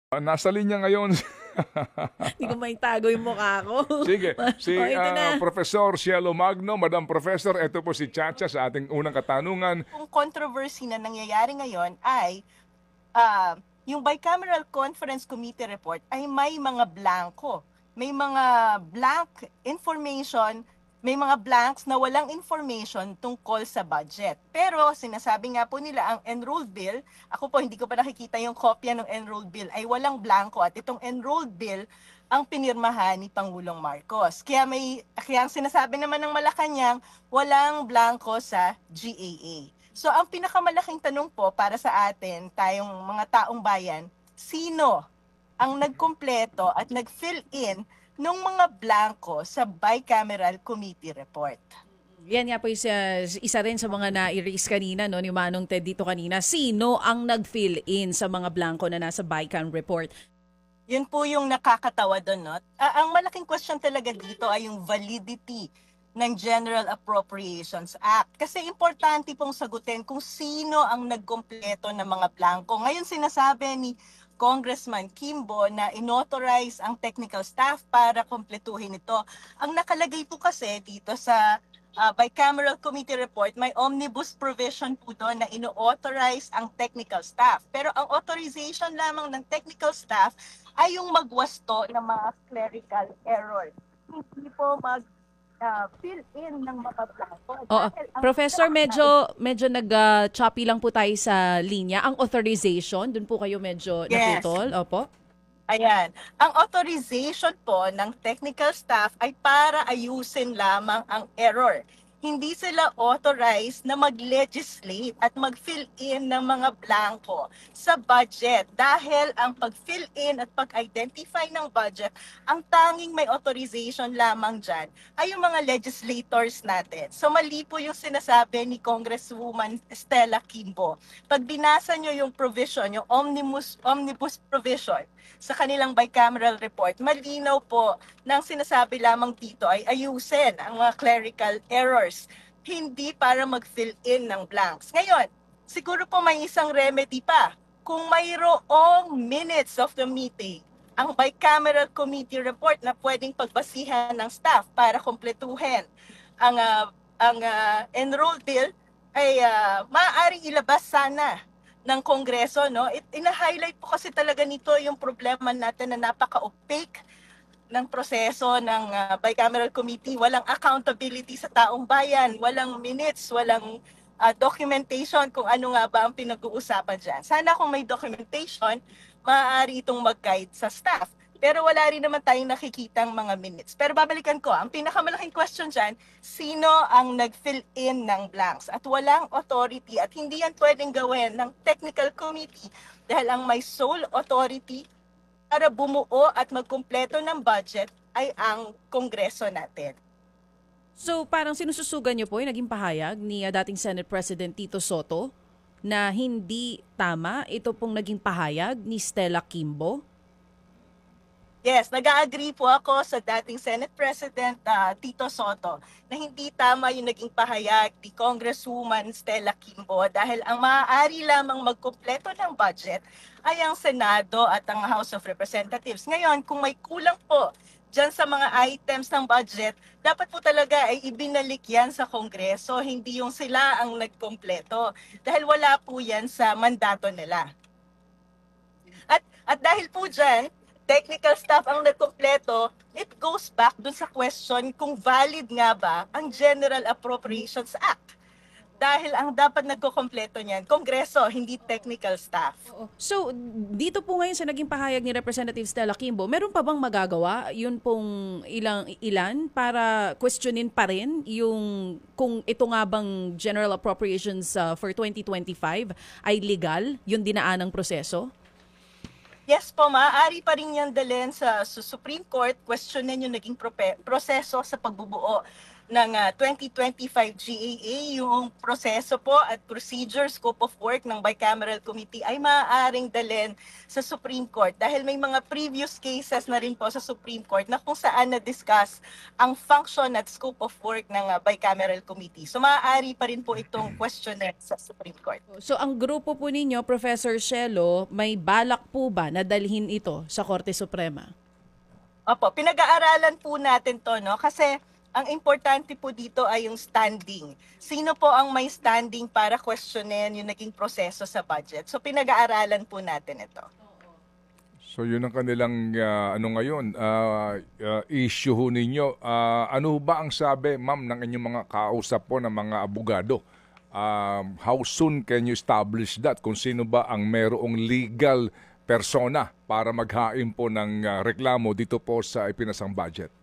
Nasa linya ngayon. Hindi ko maitago yung mukha ko. Sige, si Ito na. Professor Cielo Magno. Madam Professor, ito po si Chacha sa ating unang katanungan. Kung controversy na nangyayari ngayon ay ah, yung Bicameral Conference Committee report ay may mga blanco. May mga blank information, may mga blanks na walang information tungkol sa budget. Pero sinasabi nga po nila ang enrolled bill, ako po hindi ko pa nakikita yung kopya ng enrolled bill, ay walang blanco at itong enrolled bill ang pinirmahan ni Pangulong Marcos. Kaya ang sinasabi naman ng Malacanang, walang blanco sa GAA. So ang pinakamalaking tanong po para sa atin, tayong mga taong bayan, sino ang nagkumpleto at nag-fill in ng mga blanco sa Bicameral Committee report? Yan nga po isa rin sa mga na-erase kanina, no, ni Manong Ted dito kanina. Sino ang nag-fill in sa mga blanco na nasa BICAM report? Yun po yung nakakatawa doon, no? Ang malaking question talaga dito ay yung validity ng General Appropriations Act. Kasi importante pong sagutin kung sino ang nagkumpleto ng mga blanco. Ngayon sinasabi ni Congressman Kimbo na inauthorize ang technical staff para kumpletuhin ito. Ang nakalagay po kasi dito sa Bicameral Committee report, may omnibus provision po doon na ino-authorize ang technical staff. Pero ang authorization lamang ng technical staff ay yung magwasto ng mga clerical error. Hindi po fill in ng mga blanco. Professor, medyo nag-choppy lang po tayo sa linya. Ang authorization, dun po kayo medyo naputol. Opo. Ayan. Ang authorization po ng technical staff ay para ayusin lamang ang error. Hindi sila authorized na mag-legislate at mag-fill in ng mga blanco sa budget dahil ang pag-fill in at pag-identify ng budget, ang tanging may authorization lamang dyan ay yung mga legislators natin. So mali po yung sinasabi ni Congresswoman Stella Kimbo. Pag binasa nyo yung provision, yung omnibus provision sa kanilang bicameral report, malinaw po nang sinasabi lamang dito ay ayusin ang mga clerical errors, hindi para mag-fill in ng blanks. Ngayon, siguro po may isang remedy pa. Kung mayroong minutes of the meeting, ang bicameral committee report na pwedeng pagbasihan ng staff para kumpletuhin ang enrolled bill ay maaaring ilabas sana ng Kongreso, no? Ina-highlight po kasi talaga nito yung problema natin na napaka-opaque ng proseso ng bicameral committee. Walang accountability sa taong bayan, walang minutes, walang documentation kung ano nga ba ang pinag-uusapan dyan. Sana kung may documentation, maaari itong mag-guide sa staff. Pero wala rin naman tayong nakikitang mga minutes. Pero babalikan ko, ang pinakamalaking question dyan, sino ang nag-fill in ng blanks? At walang authority at hindi yan pwedeng gawin ng technical committee dahil ang may sole authority para bumuo at magkumpleto ng budget ay ang Kongreso natin. So parang sinususugan niyo po yung naging pahayag ni dating Senate President Tito Soto na hindi tama ito pong naging pahayag ni Stella Kimbo? Yes, nag-agree po ako sa dating Senate President Tito Soto na hindi tama yung naging pahayag ni Congresswoman Stella Kimbo dahil ang maaari lamang magkumpleto ng budget ay ang Senado at ang House of Representatives. Ngayon, kung may kulang po dyan sa mga items ng budget, dapat po talaga ay ibinalik yan sa Kongreso, hindi yung sila ang nagkumpleto dahil wala po yan sa mandato nila. At dahil po dyan, technical staff ang nagkumpleto, it goes back dun sa question kung valid nga ba ang General Appropriations Act. Dahil ang dapat nagkukumpleto niyan, Kongreso, hindi technical staff. So, dito po ngayon sa naging pahayag ni Representative Stella Kimbo, meron pa bang magagawa yun pong ilan para questionin pa rin yung kung ito nga bang General Appropriations for 2025 ay legal, yung dinaanang proseso? Yes po, maaari pa rin yan dalhin sa Supreme Court, questionin yung naging proseso sa pagbubuo ng 2025 GAA, yung proseso po at procedure, scope of work ng Bicameral Committee ay maaaring dalhin sa Supreme Court dahil may mga previous cases na rin po sa Supreme Court na kung saan na-discuss ang function at scope of work ng Bicameral Committee. So maaari pa rin po itong questionnaire sa Supreme Court. So ang grupo po ninyo, Professor Shelo, may balak po ba na dalhin ito sa Korte Suprema? Opo, pinag-aaralan po natin to, no? Kasi ang importante po dito ay yung standing. Sino po ang may standing para questionin yung naging proseso sa budget? So pinag-aaralan po natin ito. So yun ang kanilang ngayon, issue ho ninyo. Ano ba ang sabi, ma'am, ng inyong mga kausap po ng mga abogado? How soon can you establish that? Kung sino ba ang merong legal persona para maghain po ng reklamo dito po sa ipinasang budget?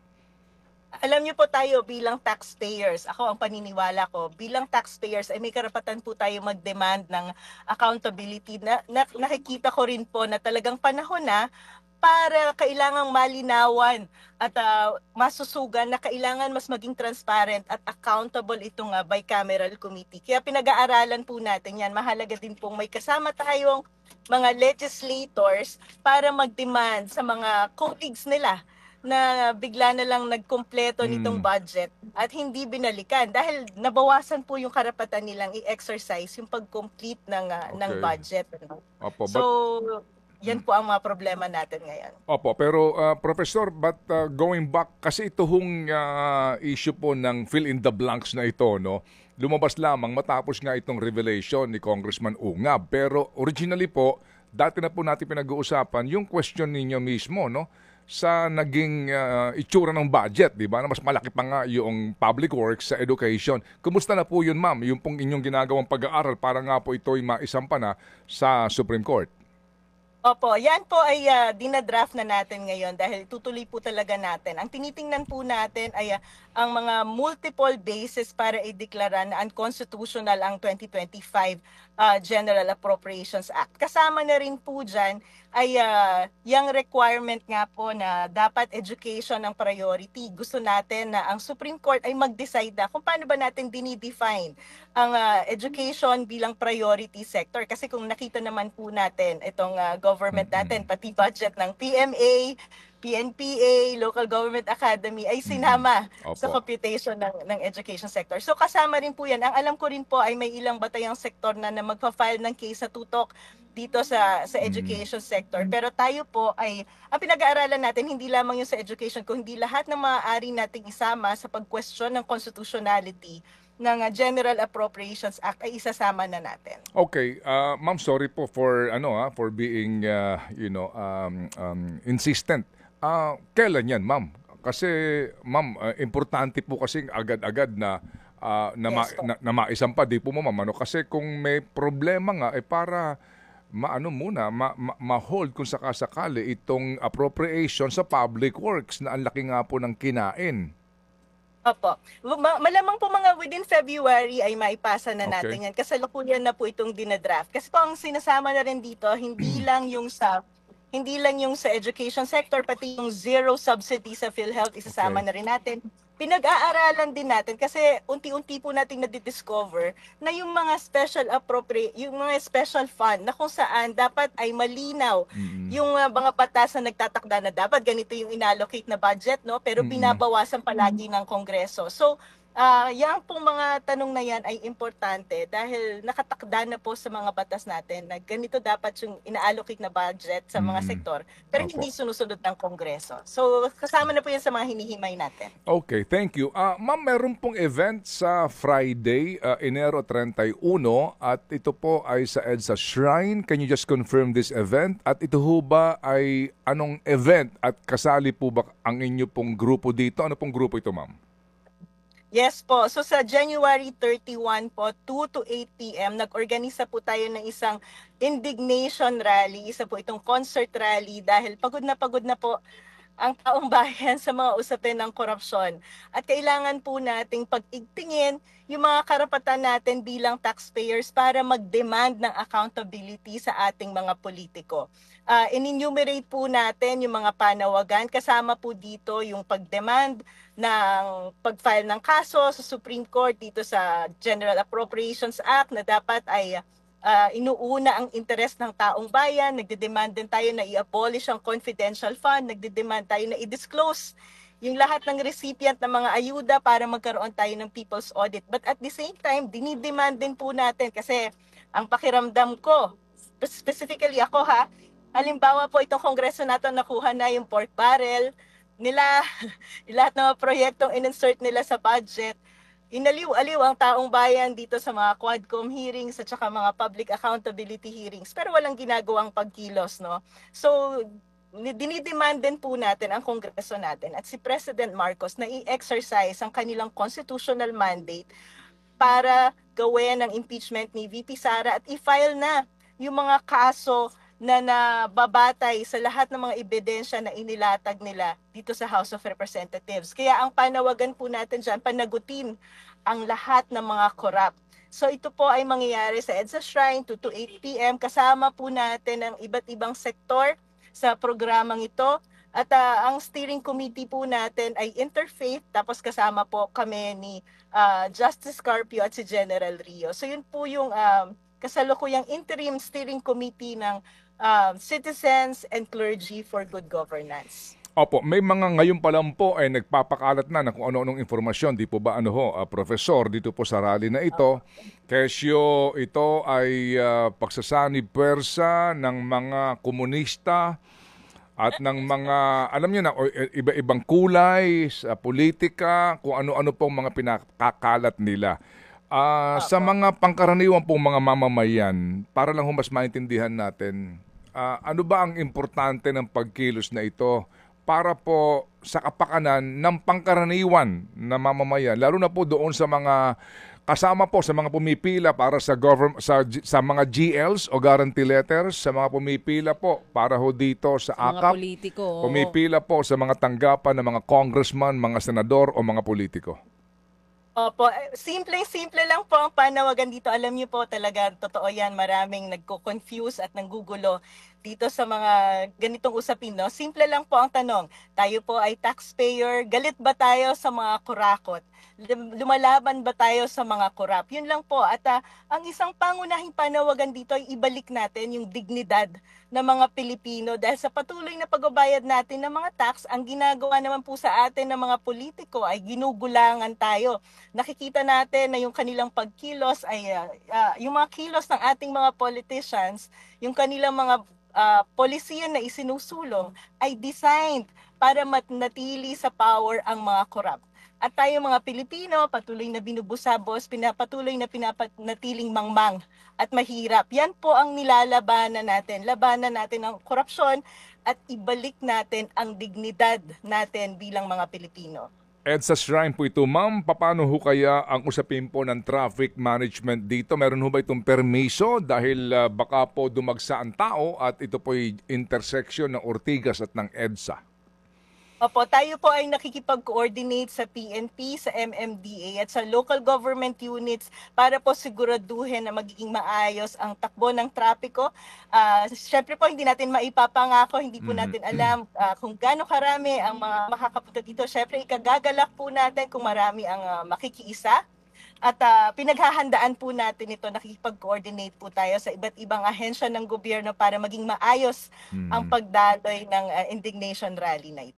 Alam niyo po tayo bilang taxpayers, ako ang paniniwala ko, bilang taxpayers ay may karapatan po tayo mag-demand ng accountability. Nakikita ko rin po na talagang panahon na para kailangang malinawan at masusugan na kailangan mas maging transparent at accountable itong Bicameral Committee. Kaya pinag-aaralan po natin yan. Mahalaga din pong may kasama tayong mga legislators para mag-demand sa mga colleagues nila na bigla na lang nagkumpleto nitong budget at hindi binalikan dahil nabawasan po yung karapatan nilang i-exercise yung pag-complete ng budget. Opo, So, yan po ang mga problema natin ngayon. Opo, pero Professor, but going back, kasi ito hong issue po ng fill in the blanks na ito, no? Lumabas lamang matapos nga itong revelation ni Congressman Ungab. Pero originally po, dati na po natin pinag-uusapan yung question ninyo mismo, no? Sa naging itsura ng budget, di ba? Na mas malaki pa nga yung public works sa education. Kumusta na po yun, ma'am? Yung pong inyong ginagawang pag-aaral para nga po ito'y maisampa na sa Supreme Court. Opo, yan po ay dinadraft na natin ngayon dahil tutuloy po talaga natin. Ang tinitingnan po natin ay ang mga multiple bases para ideklara na unconstitutional ang 2025 General Appropriations Act. Kasama na rin po dyan ay yung requirement nga po na dapat education ang priority. Gusto natin na ang Supreme Court ay mag-decide na kung paano ba natin dinidefine ang education bilang priority sector. Kasi kung nakita naman po natin itong government natin, pati budget ng PMA, PNPA, Local Government Academy ay sinama sa computation ng education sector. So kasama rin po yan. Ang alam ko rin po ay may ilang batayang sektor na magpa-file ng case sa tutok dito sa education sector. Pero tayo po ay, ang pinag-aaralan natin, hindi lamang yung sa education, kundi lahat ng maaari nating isama sa pag-question ng constitutionality ng General Appropriations Act ay isasama na natin. Okay, ma'am, sorry po for for being insistent. Kailan yan, ma'am? Kasi ma'am, importante po kasi agad-agad na na maisampa, di po ma'am, ano? Kasi kung may problema nga para ma-hold kung sakasakali itong appropriation sa public works na ang laki nga po ng kinain. Opo. Malamang po mga within February ay maipasa na natin yan. Kasalukuyan na po itong dinadraft. Kasi po ang sinasama na rin dito, hindi lang yung sa education sector, pati yung zero subsidy sa PhilHealth, isasama na rin natin. Pinag-aaralan din natin kasi unti-unti po nating nadidiscover na yung mga yung mga special fund na kung saan dapat ay malinaw yung mga batas na nagtatakda na dapat ganito yung inallocate na budget, no? Pero binabawasan palagi ng Kongreso. So, yan pong mga tanong na yan ay importante dahil nakatakda na po sa mga batas natin na ganito dapat yung ina-allocate na budget sa mga sektor pero hindi sinusunod ng Kongreso. So kasama na po yan sa mga hinihimay natin. Okay, thank you. Ma'am, meron pong event sa Friday, Enero 31 at ito po ay sa EDSA Shrine. Can you just confirm this event? At ito ho ba ay anong event at kasali po ba ang inyo pong grupo dito? Ano pong grupo ito, ma'am? Yes po. So sa January 31 po, 2 to 8 p.m., nag-organisa po tayo ng isang indignation rally. Isa po itong concert rally dahil pagod na po ang taong bayan sa mga usapin ng korupsyon. At kailangan po nating pag-igtingin yung mga karapatan natin bilang taxpayers para mag-demand ng accountability sa ating mga politiko. in-enumerate po natin yung mga panawagan. Kasama po dito yung pag-demand ng pag-file ng kaso sa Supreme Court dito sa General Appropriations Act na dapat ay inuuna ang interes ng taong bayan. Nagde-demand din tayo na i-abolish ang confidential fund. Nagde-demand tayo na i-disclose yung lahat ng recipient ng mga ayuda para magkaroon tayo ng people's audit. But at the same time, dinidemand din po natin kasi ang pakiramdam ko, specifically ako halimbawa po itong kongreso natin nakuha na yung pork barrel nila, lahat ng mga proyektong in-insert nila sa budget, inaliw-aliw ang taong bayan dito sa mga Quadcom hearings at saka mga public accountability hearings, pero walang ginagawang pagkilos, no? So, dinidemand din po natin ang kongreso natin at si President Marcos na i-exercise ang kanilang constitutional mandate para gawin ang impeachment ni VP Sara at i-file na yung mga kaso na nababatay sa lahat ng mga ebidensya na inilatag nila dito sa House of Representatives. Kaya ang panawagan po natin dyan, panagutin ang lahat ng mga corrupt. So ito po ay mangyayari sa EDSA Shrine 2 to 8 p.m. Kasama po natin ang iba't ibang sektor sa programang ito. At ang steering committee po natin ay interfaith, tapos kasama po kami ni Justice Carpio at si General Rio. So yun po yung kasalukuyang interim steering committee ng Citizens and Clergy for Good Governance. Opo, may mga ngayon pa lang po ay nagpapakalat na kung ano-anong informasyon, di po ba Professor, dito po sa rally na ito. Kesyo ito ay pagsasanib puwersa ng mga komunista at ng mga, alam niyo na, iba-ibang kulay sa politika, kung ano-ano pong mga pinakakalat nila. Sa mga pangkaraniwan pong mga mamamayan, para lang mas maintindihan natin, ano ba ang importante ng pagkilos na ito para po sa kapakanan ng pangkaraniwan na mamamayan, lalo na po doon sa mga kasama po sa mga pumipila para sa sa mga GLs o guarantee letters, sa mga pumipila po para ho dito sa AKAP, mga politiko. pumipila po sa mga tanggapan ng mga congressman, mga senador o mga politiko. Opo, simple lang po ang panawagan dito. Alam niyo po talaga, totoo yan, maraming nagko-confuse at nanggugulo dito sa mga ganitong usapin, no? Simple lang po ang tanong, tayo po ay taxpayer, galit ba tayo sa mga kurakot? Lumalaban ba tayo sa mga korap? Yun lang po. At ang isang pangunahing panawagan dito ay ibalik natin yung dignidad ng mga Pilipino dahil sa patuloy na pagbabayad natin ng mga tax, ang ginagawa naman po sa atin ng mga politiko ay ginugulangan tayo. Nakikita natin na yung kanilang pagkilos ay yung mga kilos ng ating mga politicians, yung kanilang mga polisiyan na isinusulong ay designed para manatili sa power ang mga korap. At tayo mga Pilipino, patuloy na binubusabos, patuloy na pinapanatiling mangmang at mahirap. Yan po ang nilalabanan natin. Labanan natin ang korupsyon at ibalik natin ang dignidad natin bilang mga Pilipino. EDSA Shrine po ito, ma'am. Paano ho kaya ang usapin po ng traffic management dito? Meron ho ba itong permiso dahil baka po dumagsa ang tao at ito po ay intersection ng Ortigas at ng EDSA? Opo, tayo po ay nakikipag-coordinate sa PNP, sa MMDA at sa local government units para po siguraduhin na magiging maayos ang takbo ng trapiko. Siyempre po hindi natin maipapangako, hindi po natin alam kung gaano karami ang mga makakapunta dito. Siyempre ikagagalak po natin kung marami ang makikiisa. At pinaghahandaan po natin ito, nakikipag-coordinate po tayo sa iba't ibang ahensya ng gobyerno para maging maayos ang pagdaloy ng indignation rally na ito.